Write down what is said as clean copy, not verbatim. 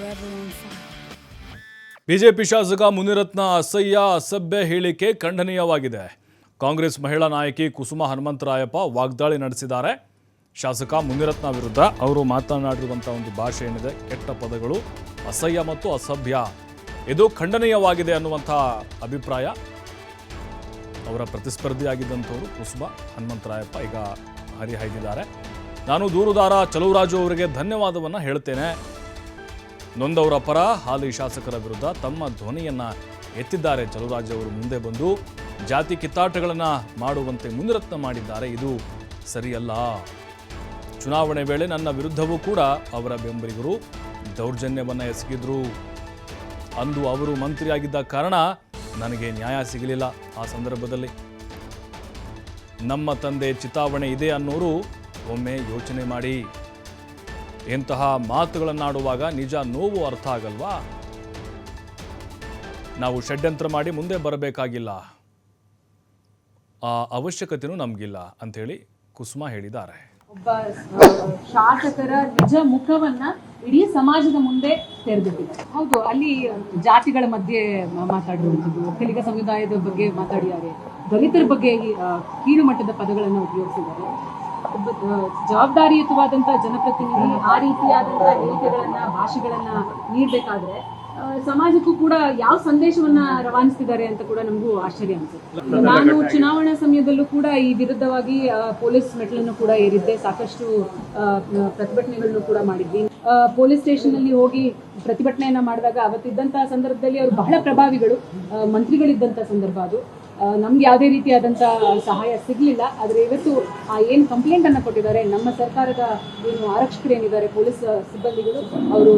forever on fire. BJP ಶಾಸಕ ಮುನಿರತ್ನ ಅಸಭ್ಯ ಹೇಳಿಕೆ ಖಂಡನೀಯವಾಗಿದೆ. ಕಾಂಗ್ರೆಸ್ ಮಹಿಳಾ ನಾಯಕಿ ಕುಸುಮಾ ಹನುಮಂತರಾಯಪ್ಪ ವಾಗ್ದಾಳಿ ನಡೆಸಿದ್ದಾರೆ. ಶಾಸಕ ಮುನಿರತ್ನ ವಿರುದ್ಧ ಅವರು ಮಾತನಾಡಿರುವಂಥ ಒಂದು ಭಾಷೆ ಏನಿದೆ, ಕೆಟ್ಟ ಪದಗಳು, ಅಸಹ್ಯ ಮತ್ತು ಅಸಭ್ಯ, ಇದು ಖಂಡನೀಯವಾಗಿದೆ ಅನ್ನುವಂಥ ಅಭಿಪ್ರಾಯ. ಅವರ ಪ್ರತಿಸ್ಪರ್ಧಿಯಾಗಿದ್ದಂಥವರು ಕುಸುಮಾ ಹನುಮಂತರಾಯಪ್ಪ ಈಗ ಹರಿಹಾಯ್ದಿದ್ದಾರೆ. ನಾನು ದೂರುದಾರ ಚಲುವರಾಜು ಅವರಿಗೆ ಧನ್ಯವಾದವನ್ನು ಹೇಳ್ತೇನೆ. ನೊಂದವರ ಪರ ಹಾಲಿ ಶಾಸಕರ ವಿರುದ್ಧ ತಮ್ಮ ಧ್ವನಿಯನ್ನು ಎತ್ತಿದ್ದಾರೆ. ಚಲುವರಾಜು ಅವರು ಮುಂದೆ ಬಂದು ಜಾತಿ ಕಿತ್ತಾಟಗಳನ್ನು ಮಾಡುವಂತೆ ಮುನಿರತ್ನ ಮಾಡಿದ್ದಾರೆ. ಇದು ಸರಿಯಲ್ಲ. ಚುನಾವಣೆ ವೇಳೆ ನನ್ನ ವಿರುದ್ಧವೂ ಕೂಡ ಅವರ ಬೆಂಬಲಿಗರು ದೌರ್ಜನ್ಯವನ್ನು ಎಸಗಿದ್ರು. ಅಂದು ಅವರು ಮಂತ್ರಿಯಾಗಿದ್ದ ಕಾರಣ ನನಗೆ ನ್ಯಾಯ ಸಿಗಲಿಲ್ಲ. ಆ ಸಂದರ್ಭದಲ್ಲಿ ನಮ್ಮ ತಂದೆ ಚಿತಾವಣೆ ಇದೆ ಅನ್ನೋರು ಒಮ್ಮೆ ಯೋಚನೆ ಮಾಡಿ. ಇಂತಹ ಮಾತುಗಳನ್ನಾಡುವಾಗ ನಿಜ ನೋವು ಅರ್ಥ ಆಗಲ್ವಾ? ನಾವು ಷಡ್ಯಂತ್ರ ಮಾಡಿ ಮುಂದೆ ಬರಬೇಕಾಗಿಲ್ಲ, ಆ ಅವಶ್ಯಕತೆಯೂ ನಮಗಿಲ್ಲ ಅಂಥೇಳಿ ಕುಸುಮಾ ಹೇಳಿದ್ದಾರೆ. ಒಬ್ಬ ಶಾಸಕರ ನಿಜ ಮುಖವನ್ನ ಇಡೀ ಸಮಾಜದ ಮುಂದೆ ತೆರೆದಿಟ್ಟಿದ್ದಾರೆ. ಹೌದು, ಅಲ್ಲಿ ಜಾತಿಗಳ ಮಧ್ಯೆ ಮಾತಾಡಿರುವಂಥದ್ದು, ಒಕ್ಕಲಿಗ ಸಮುದಾಯದ ಬಗ್ಗೆ ಮಾತಾಡಿದ್ದಾರೆ, ದಲಿತರ ಬಗ್ಗೆ ಕೀಳು ಮಟ್ಟದ ಪದಗಳನ್ನು ಉಪಯೋಗಿಸಿದ್ದಾರೆ. ಒಬ್ಬ ಜವಾಬ್ದಾರಿಯುತವಾದಂತಹ ಜನಪ್ರತಿನಿಧಿ ಆ ರೀತಿಯಾದಂತಹ ಹೇಳಿಕೆಗಳನ್ನ, ಭಾಷೆಗಳನ್ನ ನೀಡಬೇಕಾದ್ರೆ ಸಮಾಜಕ್ಕೂ ಕೂಡ ಯಾವ ಸಂದೇಶವನ್ನ ರವಾನಿಸ್ತಿದ್ದಾರೆ ಅಂತ ಕೂಡ ನಮಗೂ ಆಶ್ಚರ್ಯ ಅನ್ಸುತ್ತೆ. ನಾನು ಚುನಾವಣಾ ಸಮಯದಲ್ಲೂ ಕೂಡ ಈ ವಿರುದ್ಧವಾಗಿ ಪೊಲೀಸ್ ಮೆಟ್ಲನ್ನು ಕೂಡ ಏರಿದ್ದೆ, ಸಾಕಷ್ಟು ಪ್ರತಿಭಟನೆಗಳನ್ನು ಕೂಡ ಮಾಡಿದ್ವಿ. ಪೊಲೀಸ್ ಸ್ಟೇಷನ್ ಅಲ್ಲಿ ಹೋಗಿ ಪ್ರತಿಭಟನೆಯನ್ನ ಮಾಡಿದಾಗ ಅವತ್ತಿದ್ದಂತಹ ಸಂದರ್ಭದಲ್ಲಿ ಅವರು ಬಹಳ ಪ್ರಭಾವಿಗಳು, ಮಂತ್ರಿಗಳಿದ್ದಂತಹ ಸಂದರ್ಭ ಅದು. ನಮ್ಗೆ ಯಾವುದೇ ರೀತಿಯಾದಂತಹ ಸಹಾಯ ಸಿಗ್ಲಿಲ್ಲ. ಆದ್ರೆ ಇವತ್ತು ಏನ್ ಕಂಪ್ಲೇಂಟ್ ಅನ್ನ ಕೊಟ್ಟಿದ್ದಾರೆ ನಮ್ಮ ಸರ್ಕಾರದ ಏನು ಆರಕ್ಷಕರು ಏನಿದ್ದಾರೆ, ಪೊಲೀಸ್ ಸಿಬ್ಬಂದಿಗಳು, ಅವರು